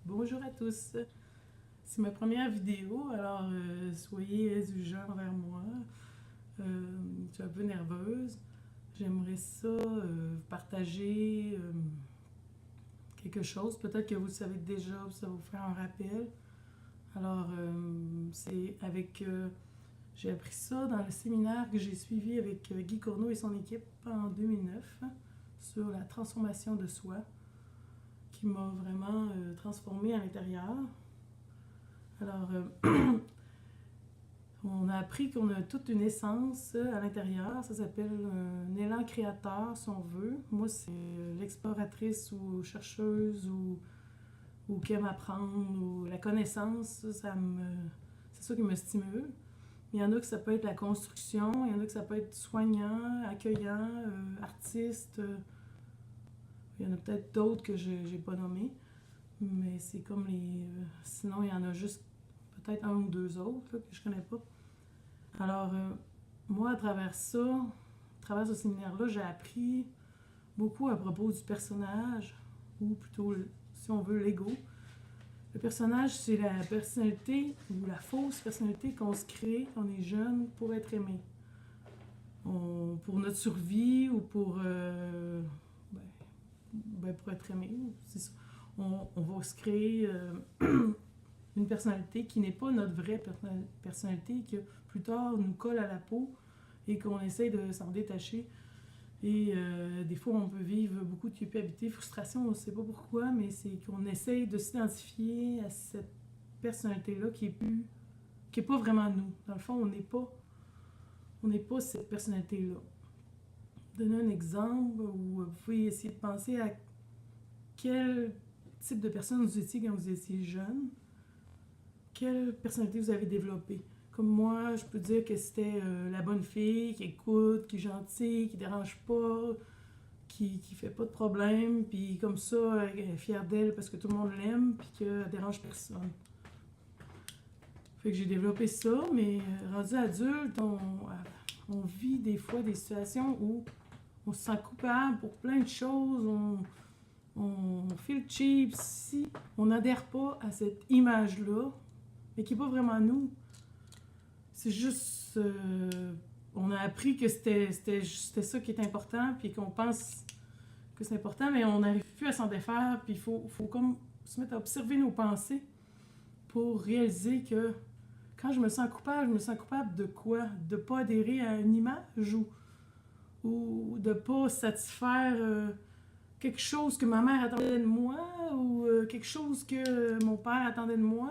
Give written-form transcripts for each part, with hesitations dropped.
Bonjour à tous. C'est ma première vidéo, alors soyez indulgents envers moi. Je suis un peu nerveuse. J'aimerais ça partager quelque chose. Peut-être que vous le savez déjà, ça va vous faire un rappel. Alors, j'ai appris ça dans le séminaire que j'ai suivi avec Guy Courneau et son équipe en 2009 sur la transformation de soi, qui m'a vraiment transformée à l'intérieur. Alors, on a appris qu'on a toute une essence à l'intérieur. Ça s'appelle un élan créateur, si on veut. Moi, c'est l'exploratrice ou chercheuse ou qui aime apprendre ou la connaissance. C'est ça qui me stimule. Il y en a que ça peut être la construction, il y en a que ça peut être soignant, accueillant, artiste. Il y en a peut-être d'autres que je n'ai pas nommés. Mais c'est comme sinon, il y en a juste peut-être un ou deux autres là, que je connais pas. Alors, moi, à travers ce séminaire-là, j'ai appris beaucoup à propos du personnage, ou plutôt, si on veut, l'ego. Le personnage, c'est la personnalité ou la fausse personnalité qu'on se crée quand on est jeune pour être aimé. Pour notre survie ou pour être aimé, c'est ça. On va se créer une personnalité qui n'est pas notre vraie personnalité, qui plus tard nous colle à la peau et qu'on essaie de s'en détacher. Et des fois, on peut vivre beaucoup de culpabilité, frustration, on ne sait pas pourquoi, mais c'est qu'on essaie de s'identifier à cette personnalité-là qui est pas vraiment nous. Dans le fond, on n'est pas cette personnalité-là. Donner un exemple, ou vous pouvez essayer de penser à quel type de personne vous étiez quand vous étiez jeune. Quelle personnalité vous avez développée? Comme moi, je peux dire que c'était la bonne fille, qui écoute, qui est gentille, qui dérange pas, qui fait pas de problème, puis comme ça, elle est fière d'elle parce que tout le monde l'aime, puis qu'elle dérange personne. Fait que j'ai développé ça, mais rendu adulte, on vit des fois des situations où on se sent coupable pour plein de choses, on feel cheap si on n'adhère pas à cette image-là, mais qui n'est pas vraiment nous. C'est juste... on a appris que c'était ça qui est important, puis qu'on pense que c'est important, mais on n'arrive plus à s'en défaire, puis il faut comme se mettre à observer nos pensées pour réaliser que quand je me sens coupable de quoi? De ne pas adhérer à une image ou de ne pas satisfaire quelque chose que ma mère attendait de moi ou quelque chose que mon père attendait de moi,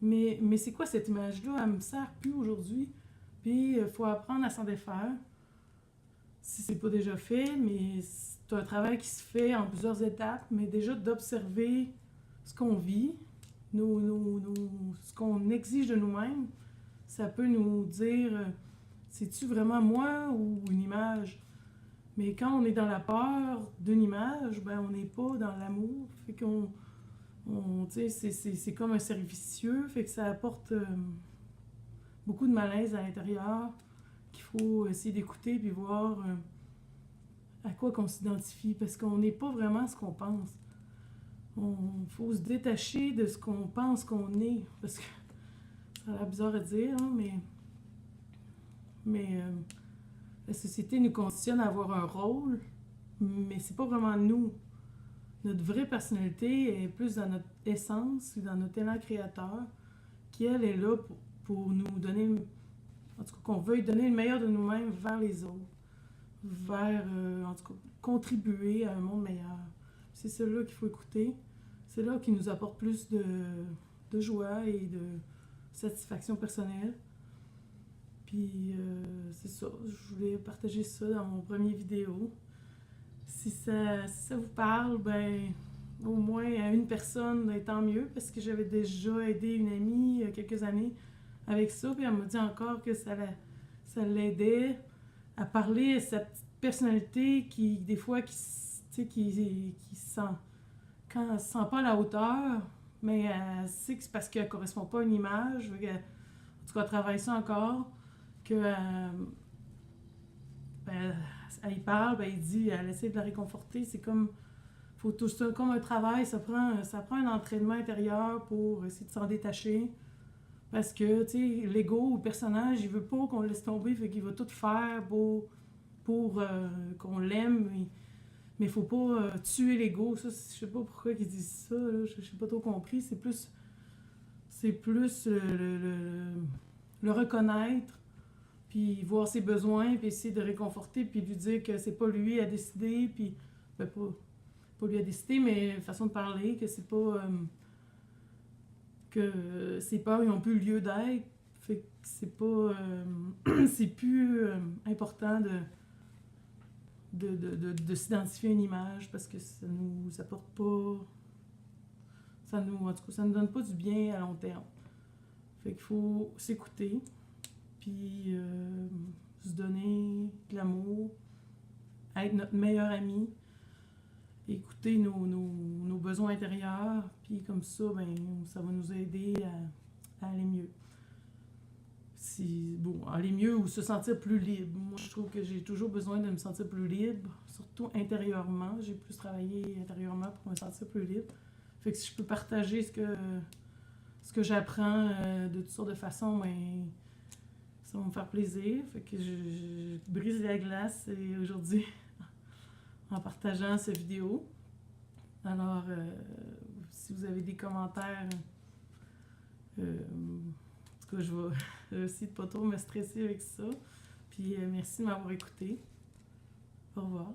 mais c'est quoi cette image-là? Elle me sert plus aujourd'hui. Puis, il faut apprendre à s'en défaire. Si c'est pas déjà fait, mais c'est un travail qui se fait en plusieurs étapes, mais déjà d'observer ce qu'on vit, ce qu'on exige de nous-mêmes, ça peut nous dire, c'est-tu vraiment moi ou une image? Mais quand on est dans la peur d'une image, ben on n'est pas dans l'amour. Fait qu'on c'est comme un cercle vicieux, fait que ça apporte beaucoup de malaise à l'intérieur, qu'il faut essayer d'écouter puis voir à quoi qu'on s'identifie, parce qu'on n'est pas vraiment ce qu'on pense. Il faut se détacher de ce qu'on pense qu'on est, parce que ça a l'air bizarre à dire, hein, mais la société nous conditionne à avoir un rôle, mais c'est pas vraiment nous. Notre vraie personnalité est plus dans notre essence, dans notre élan créateur, qui, elle, est là pour nous donner, en tout cas, qu'on veuille donner le meilleur de nous-mêmes vers les autres, vers, en tout cas, contribuer à un monde meilleur. C'est cela qu'il faut écouter. C'est là qui nous apporte plus de joie et de satisfaction personnelle. Puis, c'est ça. Je voulais partager ça dans mon premier vidéo. Si ça vous parle, ben au moins à une personne, ben, tant mieux, parce que j'avais déjà aidé une amie il y a quelques années avec ça, puis elle m'a dit encore que ça l'aidait à parler à sa petite personnalité qui, des fois, qui sent, quand elle se sent pas à la hauteur, mais elle sait que c'est parce qu'elle correspond pas à une image, en tout cas, elle travaille ça encore, que ben, elle y parle, ben, elle essaie de la réconforter. C'est comme faut tout ça, comme un travail, ça prend un entraînement intérieur pour essayer de s'en détacher. Parce que, tu sais, l'ego ou le personnage, il veut pas qu'on le laisse tomber, fait qu'il va tout faire pour qu'on l'aime. Mais il faut pas tuer l'ego. Ça, je sais pas pourquoi ils disent ça, là, je n'ai pas trop compris. C'est plus le reconnaître, puis voir ses besoins, puis essayer de réconforter, puis lui dire que c'est pas lui à décider, puis ben, pas lui à décider, mais façon de parler, que c'est pas que ses peurs ils ont plus lieu d'être, fait que c'est pas c'est plus important de s'identifier à une image parce que ça nous apporte pas en tout cas, ça nous donne pas du bien à long terme. Fait qu'il faut s'écouter, puis se donner de l'amour, être notre meilleur ami, écouter nos besoins intérieurs, puis comme ça, ben, ça va nous aider à aller mieux. Aller mieux ou se sentir plus libre. Moi, je trouve que j'ai toujours besoin de me sentir plus libre, surtout intérieurement. J'ai plus travaillé intérieurement pour me sentir plus libre. Fait que si je peux partager ce que j'apprends de toutes sortes de façons, ben, ça va me faire plaisir. Fait que je brise la glace aujourd'hui en partageant cette vidéo. Alors, si vous avez des commentaires, en tout cas, je vais essayer de pas trop me stresser avec ça. Puis merci de m'avoir écouté. Au revoir.